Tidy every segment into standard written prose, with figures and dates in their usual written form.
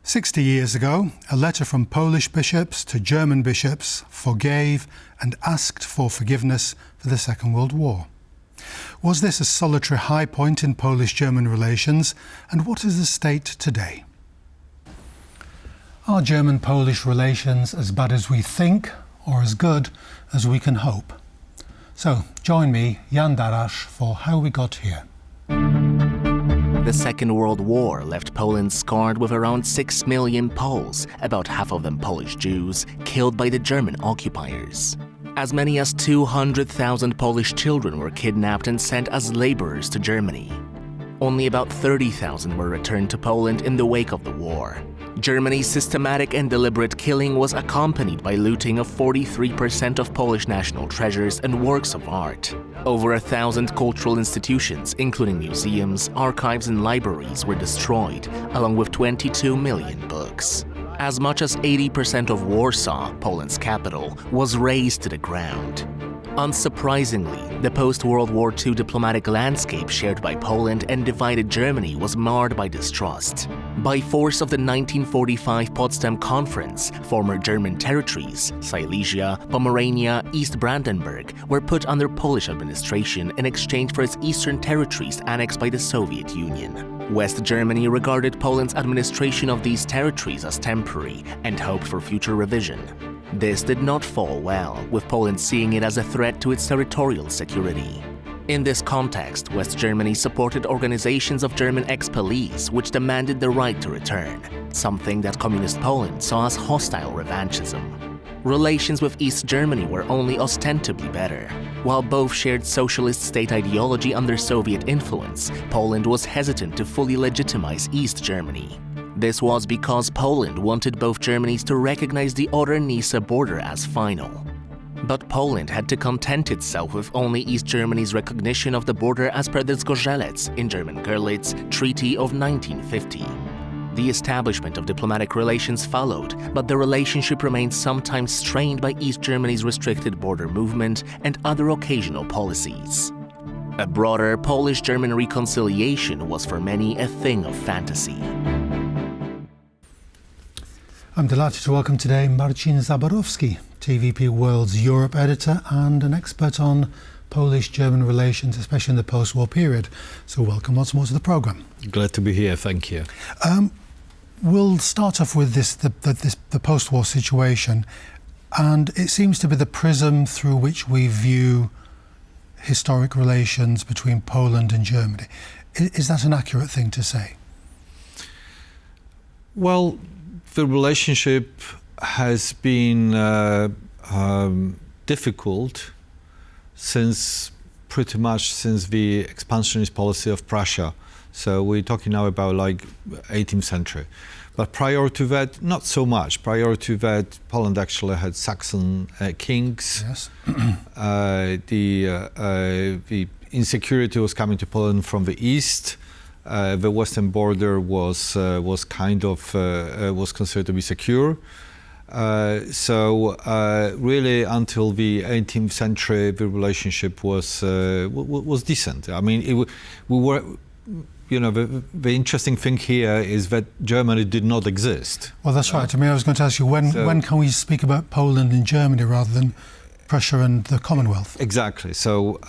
60 years ago, a letter from Polish bishops to German bishops forgave and asked for forgiveness for the Second World War. Was this a solitary high point in Polish-German relations, and what is the state today? Are German-Polish relations as bad as we think, or as good as we can hope? So, join me, Jan Darasz, for How We Got Here. The Second World War left Poland scarred with around 6 million Poles, about half of them Polish Jews, killed by the German occupiers. As many as 200,000 Polish children were kidnapped and sent as laborers to Germany. Only about 30,000 were returned to Poland in the wake of the war. Germany's systematic and deliberate killing was accompanied by looting of 43% of Polish national treasures and works of art. Over 1,000 cultural institutions, including museums, archives and libraries, were destroyed, along with 22 million books. As much as 80% of Warsaw, Poland's capital, was razed to the ground. Unsurprisingly, the post-World War II diplomatic landscape shared by Poland and divided Germany was marred by distrust. By force of the 1945 Potsdam Conference, former German territories, Silesia, Pomerania, East Brandenburg, were put under Polish administration in exchange for its eastern territories annexed by the Soviet Union. West Germany regarded Poland's administration of these territories as temporary and hoped for future revision. This did not fall well, with Poland seeing it as a threat to its territorial security. In this context, West Germany supported organizations of German ex-police which demanded the right to return, something that Communist Poland saw as hostile revanchism. Relations with East Germany were only ostensibly better. While both shared socialist state ideology under Soviet influence, Poland was hesitant to fully legitimize East Germany. This was because Poland wanted both Germanies to recognize the Oder-Neisse border as final. But Poland had to content itself with only East Germany's recognition of the border as per the Zgorzelec, in German Görlitz, Treaty of 1950. The establishment of diplomatic relations followed, but the relationship remained sometimes strained by East Germany's restricted border movement and other occasional policies. A broader Polish-German reconciliation was for many a thing of fantasy. I'm delighted to welcome today Marcin Zaborowski, TVP World Europe Editor and an expert on Polish-German relations, especially in the post-war period. So welcome once more to the programme. Glad to be here, thank you. We'll start off with the post-war situation, and it seems to be the prism through which we view historic relations between Poland and Germany. Is that an accurate thing to say? Well, the relationship has been difficult pretty much since the expansionist policy of Prussia. So we're talking now about like 18th century. But prior to that, not so much. Prior to that, Poland actually had Saxon kings. Yes. The insecurity was coming to Poland from the east. The western border was considered to be secure. So really, until the 18th century, the relationship was decent. I mean, the interesting thing here is that Germany did not exist. Well, that's right. I mean, I was going to ask you, when can we speak about Poland and Germany rather than Prussia and the Commonwealth? Exactly. So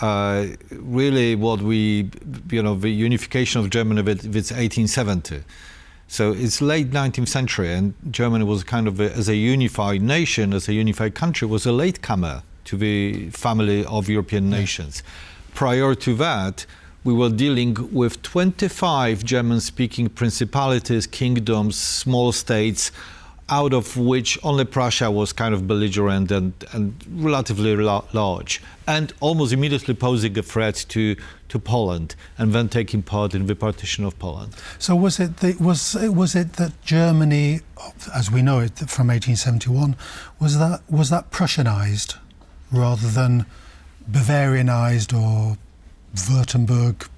really the unification of Germany, it's 1870. So it's late 19th century, and Germany was kind of, as a unified nation, as a unified country, was a latecomer to the family of European nations. Prior to that, we were dealing with 25 German-speaking principalities, kingdoms, small states, out of which only Prussia was kind of belligerent and relatively large, and almost immediately posing a threat to Poland, and then taking part in the partition of Poland. So was it that Germany, as we know it from 1871, was that Prussianized rather than Bavarianized or Württemberg?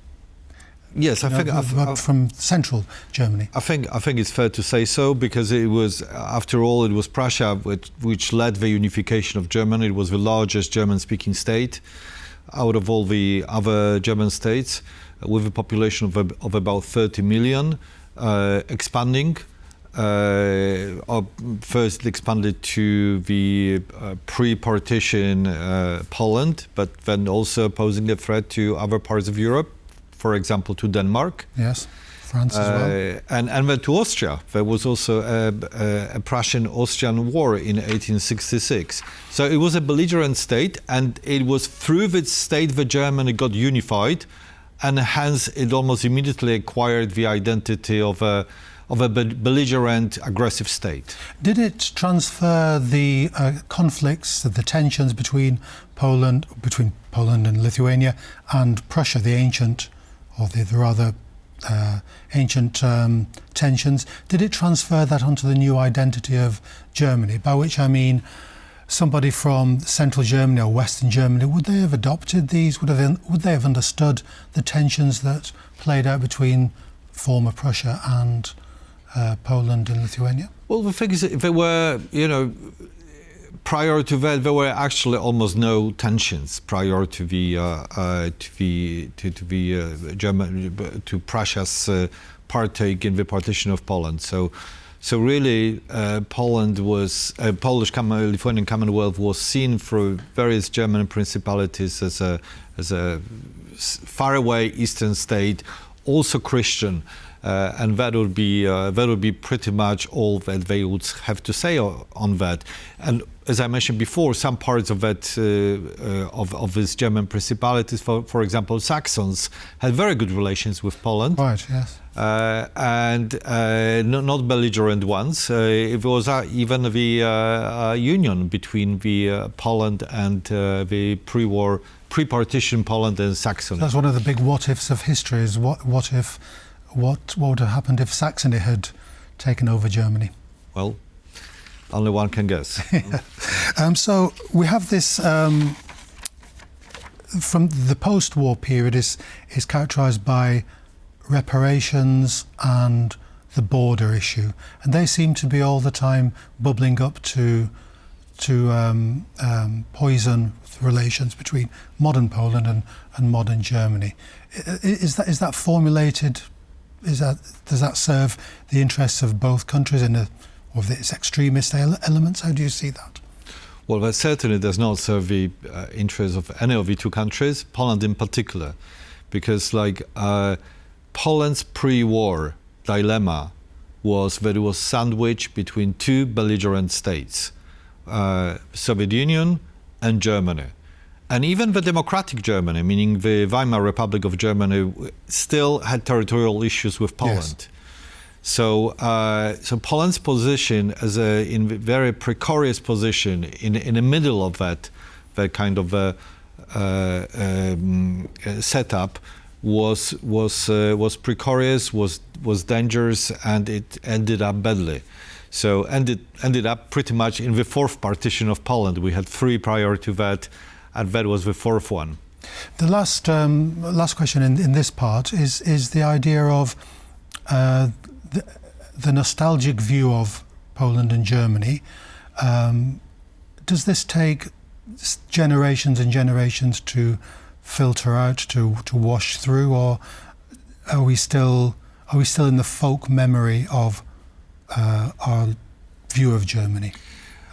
Yes, I think from central Germany. I think it's fair to say so, because it was, after all, it was Prussia which led the unification of Germany. It was the largest German-speaking state out of all the other German states, with a population of about 30 million, expanding. First expanded to the pre-partition Poland, but then also posing a threat to other parts of Europe, for example, to Denmark. Yes, France as well. And then to Austria. There was also a Prussian-Austrian war in 1866. So it was a belligerent state, and it was through this state that Germany got unified, and hence it almost immediately acquired the identity of a belligerent, aggressive state. Did it transfer the conflicts, the tensions between Poland and Lithuania and Prussia, the ancient, or the rather ancient tensions? Did it transfer that onto the new identity of Germany? By which I mean somebody from central Germany or Western Germany, would they have adopted these? Would they have understood the tensions that played out between former Prussia and Poland and Lithuania? Well, the thing is, there were, prior to that, there were actually almost no tensions prior to to Prussia's partake in the partition of Poland. So really, Poland was Lithuanian Commonwealth was seen through various German principalities as a faraway eastern state, also Christian. And that would be pretty much all that they would have to say on that. And as I mentioned before, some parts of that of these German principalities, for example, Saxons, had very good relations with Poland. Right. Yes. And not belligerent ones. It was even the union between the Poland and the pre-partition Poland and Saxony. That's one of the big what-ifs of history. Is what would have happened if Saxony had taken over Germany? Well, only one can guess. So we have this from the post-war period is characterised by reparations and the border issue, and they seem to be all the time bubbling up to poison relations between modern Poland and modern Germany. Is that formulated? Does that serve the interests of both countries or its extremist elements? How do you see that? Well, that certainly does not serve the interests of any of the two countries, Poland in particular, because Poland's pre-war dilemma was that it was sandwiched between two belligerent states, Soviet Union and Germany. And even the democratic Germany, meaning the Weimar Republic of Germany, still had territorial issues with Poland. Yes. So Poland's position in a very precarious position in the middle of that kind of setup was precarious, was dangerous, and it ended up badly. So ended up pretty much in the fourth partition of Poland. We had three prior to that, and that was the fourth one. The last question in this part is the idea of the nostalgic view of Poland and Germany. Does this take generations and generations to filter out, to wash through, or are we still in the folk memory of our view of Germany?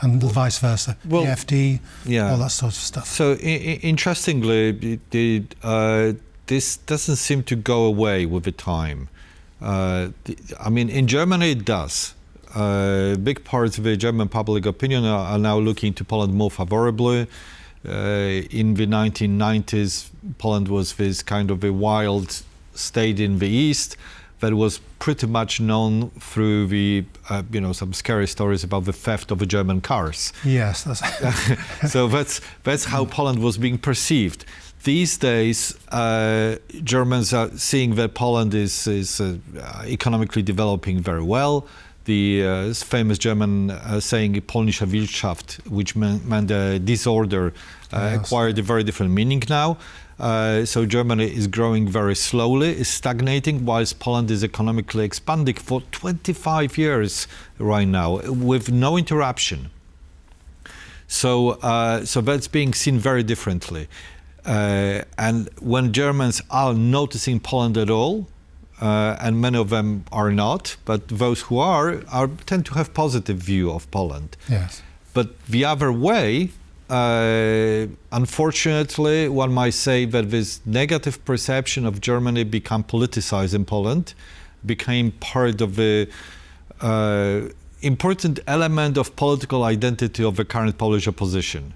And vice versa, well, the AfD, yeah, all that sort of stuff. So interestingly, this doesn't seem to go away with the time. In Germany it does. Big parts of the German public opinion are now looking to Poland more favorably. In the 1990s, Poland was this kind of a wild state in the east that was pretty much known through the, some scary stories about the theft of the German cars. Yes, that's so that's how Poland was being perceived. These days, Germans are seeing that Poland is economically developing very well. The famous German saying "Polnische Wirtschaft," which meant disorder, acquired a very different meaning now. So Germany is growing very slowly, is stagnating, whilst Poland is economically expanding for 25 years right now, with no interruption. So that's being seen very differently. And when Germans are noticing Poland at all, and many of them are not, but those who are tend to have positive view of Poland. Yes. But the other way, unfortunately, one might say that this negative perception of Germany became politicized in Poland, became part of the important element of political identity of the current Polish opposition,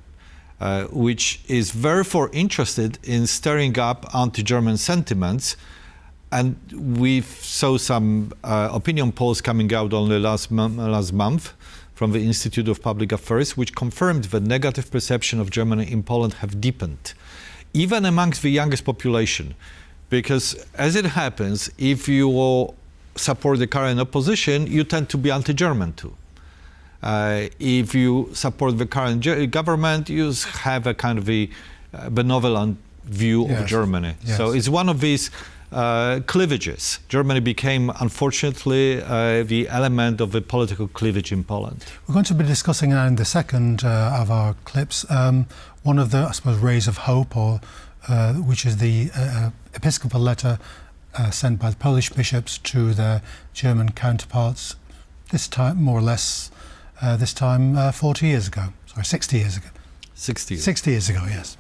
which is therefore interested in stirring up anti-German sentiments. And we saw some opinion polls coming out only last month from the Institute of Public Affairs, which confirmed that negative perception of Germany in Poland have deepened, even amongst the youngest population. Because as it happens, if you support the current opposition, you tend to be anti-German too. If you support the current government, you have a kind of a benevolent view of Germany. Yes. So it's one of these cleavages. Germany became, unfortunately, the element of the political cleavage in Poland. We're going to be discussing now in the second of our clips one of the, I suppose, rays of hope, or which is the episcopal letter sent by the Polish bishops to their German counterparts, this time, more or less, 40 years ago. Sorry, 60 years ago. 60 years. 60 years ago, yes.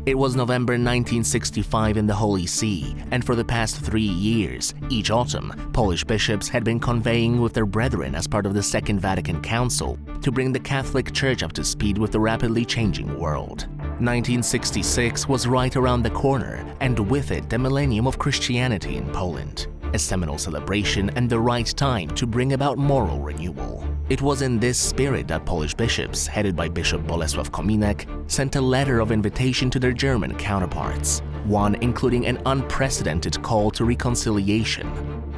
It was November 1965 in the Holy See, and for the past 3 years, each autumn, Polish bishops had been conveying with their brethren as part of the Second Vatican Council to bring the Catholic Church up to speed with the rapidly changing world. 1966 was right around the corner, and with it the millennium of Christianity in Poland, a seminal celebration and the right time to bring about moral renewal. It was in this spirit that Polish bishops, headed by Bishop Bolesław Kominek, sent a letter of invitation to their German counterparts, one including an unprecedented call to reconciliation.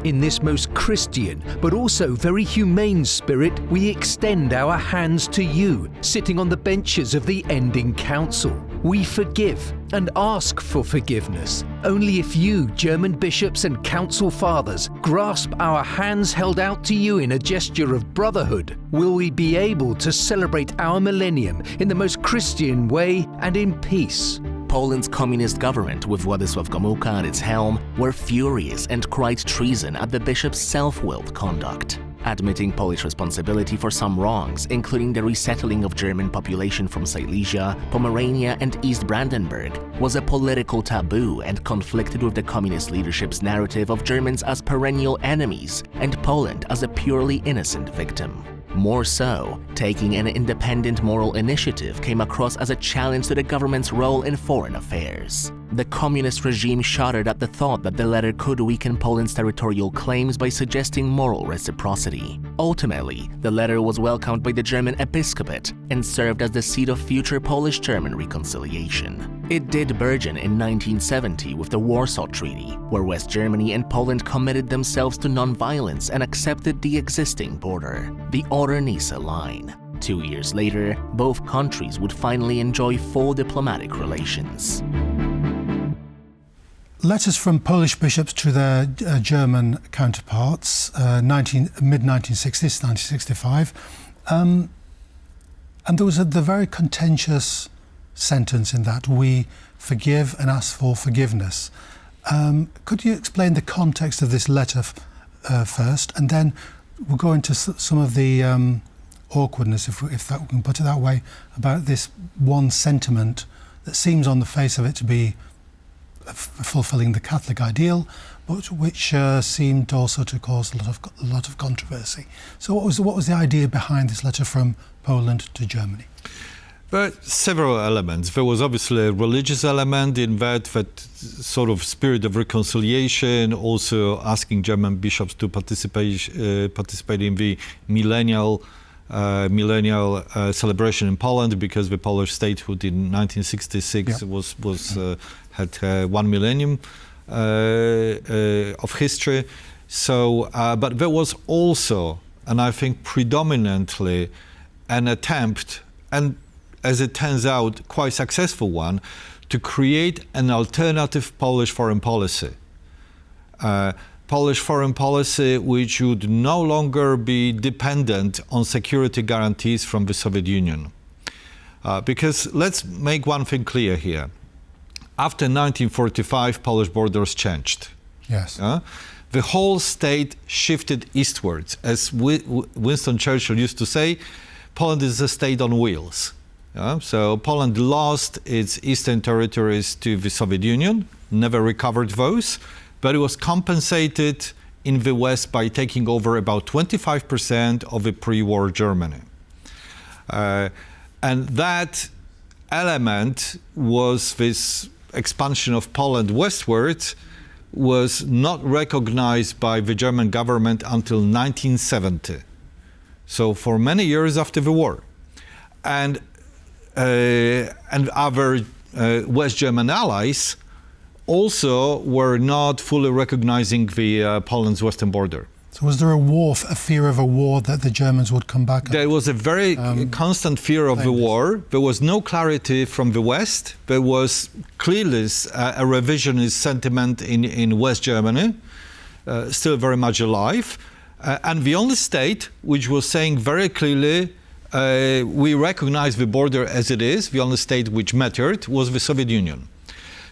In this most Christian, but also very humane spirit, we extend our hands to you, sitting on the benches of the ending council. We forgive and ask for forgiveness. Only if you, German bishops and council fathers, grasp our hands held out to you in a gesture of brotherhood, will we be able to celebrate our millennium in the most Christian way and in peace. Poland's communist government, with Władysław Gomułka at its helm, were furious and cried treason at the bishop's self-willed conduct. Admitting Polish responsibility for some wrongs, including the resettling of German population from Silesia, Pomerania and East Brandenburg, was a political taboo and conflicted with the communist leadership's narrative of Germans as perennial enemies and Poland as a purely innocent victim. More so, taking an independent moral initiative came across as a challenge to the government's role in foreign affairs. The communist regime shuddered at the thought that the letter could weaken Poland's territorial claims by suggesting moral reciprocity. Ultimately, the letter was welcomed by the German episcopate and served as the seed of future Polish-German reconciliation. It did burgeon in 1970 with the Warsaw Treaty, where West Germany and Poland committed themselves to non-violence and accepted the existing border, the Oder-Neisse line. 2 years later, both countries would finally enjoy full diplomatic relations. Letters from Polish bishops to their German counterparts, mid-1960s, 1965. And there was the very contentious sentence in that: we forgive and ask for forgiveness. Could you explain the context of this letter first, and then we'll go into some of the awkwardness, if we can put it that way, about this one sentiment that seems on the face of it to be fulfilling the Catholic ideal, but which seemed also to cause a lot of controversy. So what was the idea behind this letter from Poland to Germany? But several elements. There was obviously a religious element in that sort of spirit of reconciliation, also asking German bishops to participate in the millennial celebration in Poland, because the Polish statehood in 1966 had 1 millennium of history. So, but there was also, and I think predominantly, an attempt, and as it turns out, quite successful one, to create an alternative Polish foreign policy. Polish foreign policy which would no longer be dependent on security guarantees from the Soviet Union. Because let's make one thing clear here. after 1945, Polish borders changed. Yes. The whole state shifted eastwards. As Winston Churchill used to say, Poland is a state on wheels. So Poland lost its eastern territories to the Soviet Union, never recovered those, but it was compensated in the West by taking over about 25% of the pre-war Germany. And that element was this expansion of Poland westwards was not recognized by the German government until 1970. So for many years after the war. And other West German allies also were not fully recognizing the Poland's western border. So was there a fear of a war that the Germans would come back? There was a very constant fear of the war. There was no clarity from the West. There was clearly a revisionist sentiment in West Germany, still very much alive. And the only state which was saying very clearly, we recognize the border as it is, the only state which mattered, was the Soviet Union.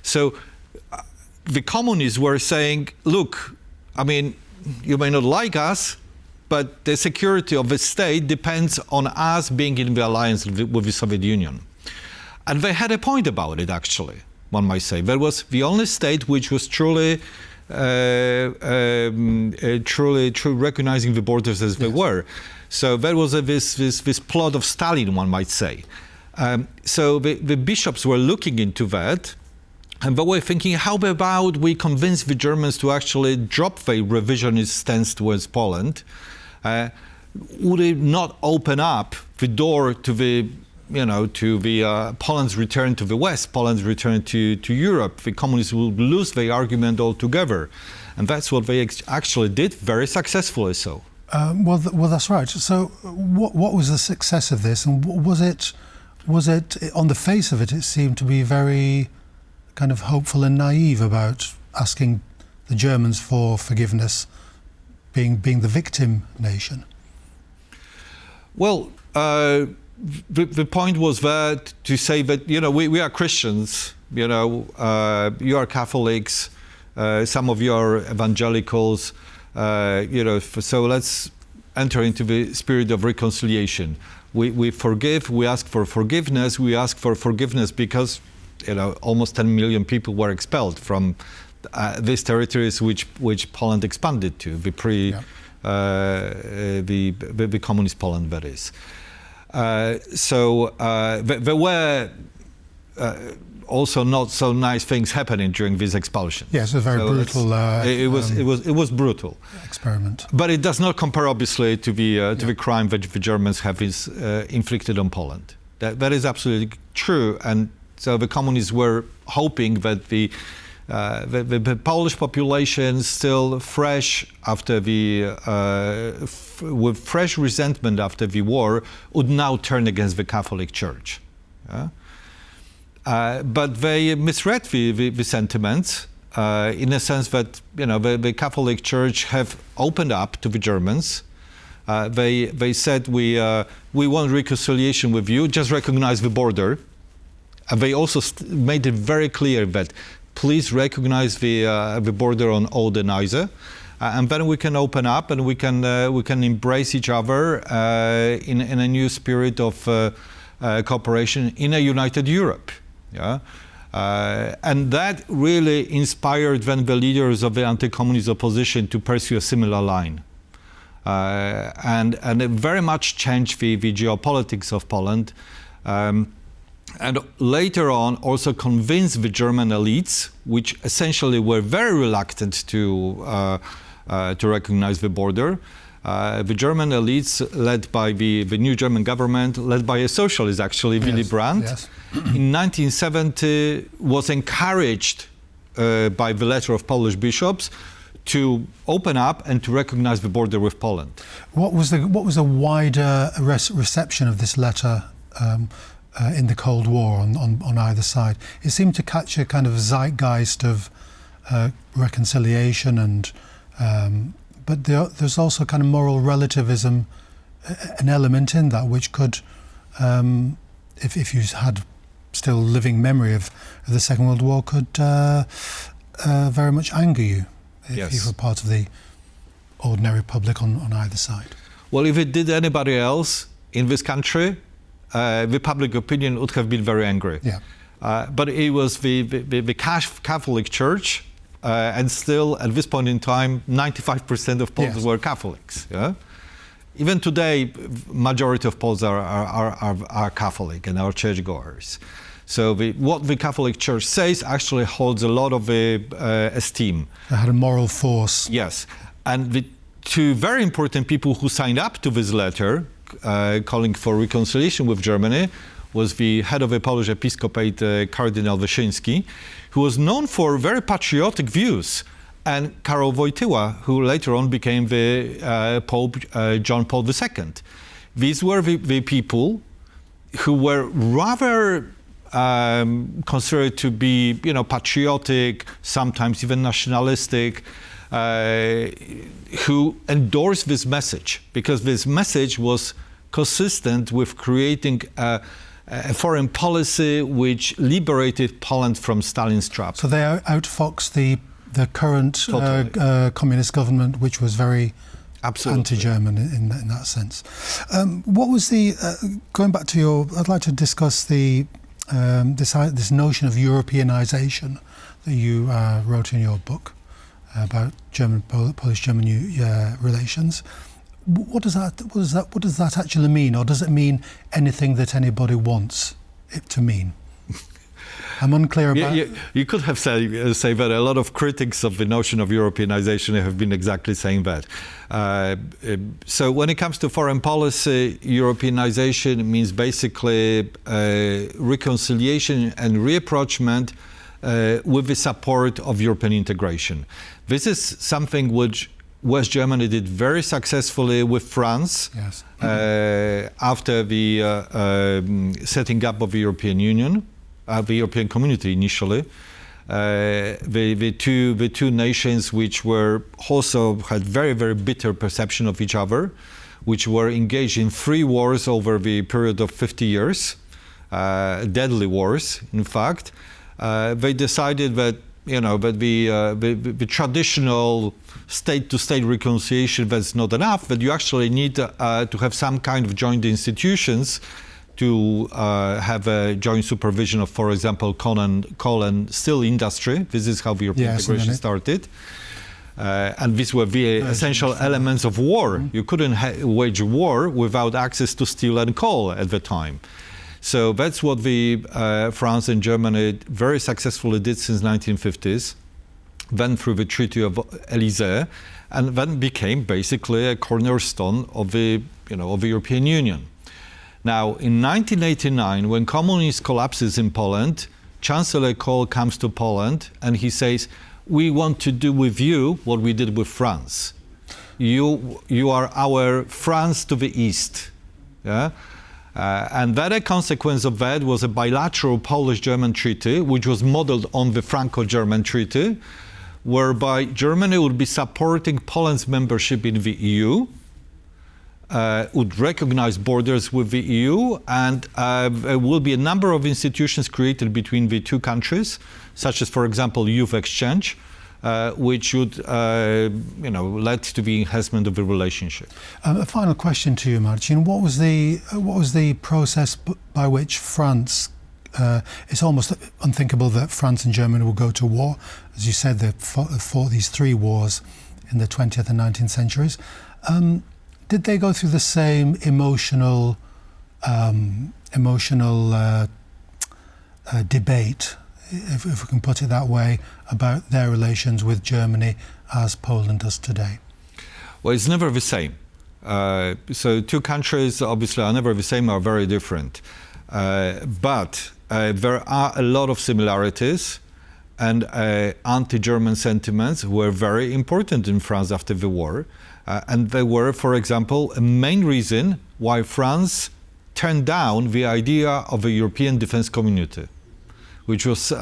So the communists were saying, look, I mean, you may not like us, but the security of the state depends on us being in the alliance with the Soviet Union. And they had a point about it, actually, one might say. That was the only state which was truly recognizing the borders as they were. So there was this plot of Stalin, one might say. So the bishops were looking into that, and they were thinking, how about we convince the Germans to actually drop their revisionist stance towards Poland? Would it not open up the door to the Poland's return to the West, Poland's return to Europe? The communists would lose their argument altogether. And that's what they actually did, very successfully so. Well, that's right. So what was the success of this? And was it, on the face of it, it seemed to be very kind of hopeful and naive about asking the Germans for forgiveness, being the victim nation? Well, the point was that to say that, we are Christians, you are Catholics, some of you are evangelicals, so let's enter into the spirit of reconciliation. We forgive, we ask for forgiveness, because almost 10 million people were expelled from these territories which Poland expanded to, the communist Poland, that is. There were also not so nice things happening during this expulsion. Yes, a very brutal. It was brutal experiment. But it does not compare, obviously, to the crime that the Germans have inflicted on Poland. That is absolutely true, and so the communists were hoping that the Polish population, still fresh after with fresh resentment after the war, would now turn against the Catholic Church. But they misread the sentiments in a sense that the Catholic Church have opened up to the Germans. They said we want reconciliation with you, just recognize the border. And they also made it very clear that please recognize the border on Oder and Neisse, and then we can open up and we can embrace each other in a new spirit of cooperation in a united Europe. And that really inspired then the leaders of the anti-communist opposition to pursue a similar line. And it very much changed the geopolitics of Poland. And later on also convinced the German elites, which essentially were very reluctant to recognize the border. The German elites, led by the new German government, led by a socialist actually, Willy Brandt, in 1970 was encouraged by the letter of Polish bishops to open up and to recognize the border with Poland. What was the wider reception of this letter in the Cold War on either side? It seemed to catch a kind of zeitgeist of reconciliation, and but there's also kind of moral relativism, an element in that which could, if you had still living memory of the Second World War could very much anger you if you were part of the ordinary public on either side. Well, if it did anybody else in this country, the public opinion would have been very angry. Yeah. But it was the Catholic Church, and still at this point in time, 95% of Poles were Catholics. Yeah? Even today, majority of Poles are Catholic and are churchgoers. So what the Catholic Church says actually holds a lot of esteem. It had a moral force. Yes. And the two very important people who signed up to this letter, calling for reconciliation with Germany, was the head of the Polish episcopate, Cardinal Wyszyński, who was known for very patriotic views, and Karol Wojtyła, who later on became the Pope John Paul II. These were the people who were rather considered to be, patriotic, sometimes even nationalistic, who endorsed this message, because this message was consistent with creating a foreign policy which liberated Poland from Stalin's trap. So they outfoxed the current communist government, which was very anti-German in that sense. What was going back to I'd like to discuss this notion of Europeanization that you wrote in your book about Polish-German relations. What does that actually mean, or does it mean anything that anybody wants it to mean? I'm unclear about. You could have say that a lot of critics of the notion of Europeanization have been exactly saying that. So when it comes to foreign policy, Europeanization means basically reconciliation and reapproachment with the support of European integration. This is something which West Germany did very successfully with France after the setting up of the European Union, the European Community initially. The two nations which were also had very, very bitter perception of each other, which were engaged in 3 wars over the period of 50 years, deadly wars, in fact. They decided that the traditional state-to-state reconciliation, that's not enough, that you actually need to have some kind of joint institutions to have a joint supervision of, for example, coal and steel industry. This is how the European integration started. And these were the essential elements of war. You couldn't wage war without access to steel and coal at the time. So that's what France and Germany very successfully did since 1950s, then through the Treaty of Élysée, and then became basically a cornerstone of the European Union. Now, in 1989, when communism collapses in Poland, Chancellor Kohl comes to Poland and he says, "We want to do with you what we did with France. You are our France to the east." Yeah. And that a consequence of that was a bilateral Polish-German treaty, which was modeled on the Franco-German treaty, whereby Germany would be supporting Poland's membership in the EU, would recognize borders with the EU, and there will be a number of institutions created between the two countries, such as, for example, youth exchange, which would, lead to the enhancement of the relationship. A final question to you, Marcin. What was the process by which France? It's almost unthinkable that France and Germany will go to war. As you said, they fought these 3 wars in the 20th and 19th centuries. Did they go through the same emotional debate, if we can put it that way, about their relations with Germany as Poland does today? Well, it's never the same. So two countries obviously are never the same, are very different. But there are a lot of similarities, and anti-German sentiments were very important in France after the war. And they were, for example, a main reason why France turned down the idea of a European defense community, which was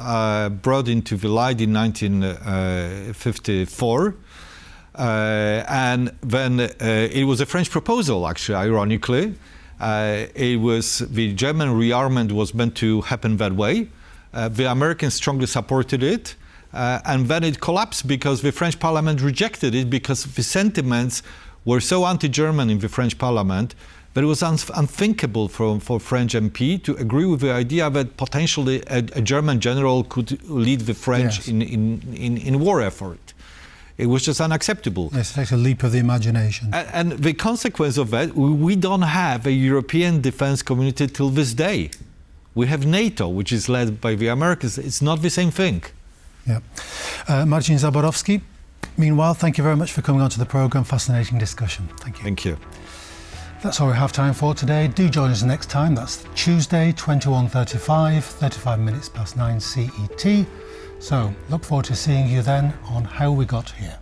brought into the light in 1954. And then it was a French proposal, actually, ironically. It was the German rearmament was meant to happen that way. The Americans strongly supported it, and then it collapsed because the French Parliament rejected it because the sentiments were so anti-German in the French Parliament that it was unthinkable for French MP to agree with the idea that potentially a German general could lead the French in war effort. It was just unacceptable. Yes, it takes a leap of the imagination. And the consequence of that, we don't have a European defense community till this day. We have NATO, which is led by the Americans. It's not the same thing. Yeah. Marcin Zaborowski, meanwhile, thank you very much for coming on to the programme. Fascinating discussion. Thank you. Thank you. That's all we have time for today. Do join us next time. That's Tuesday, 21:35, 35 minutes past 9 CET. So look forward to seeing you then on How We Got Here.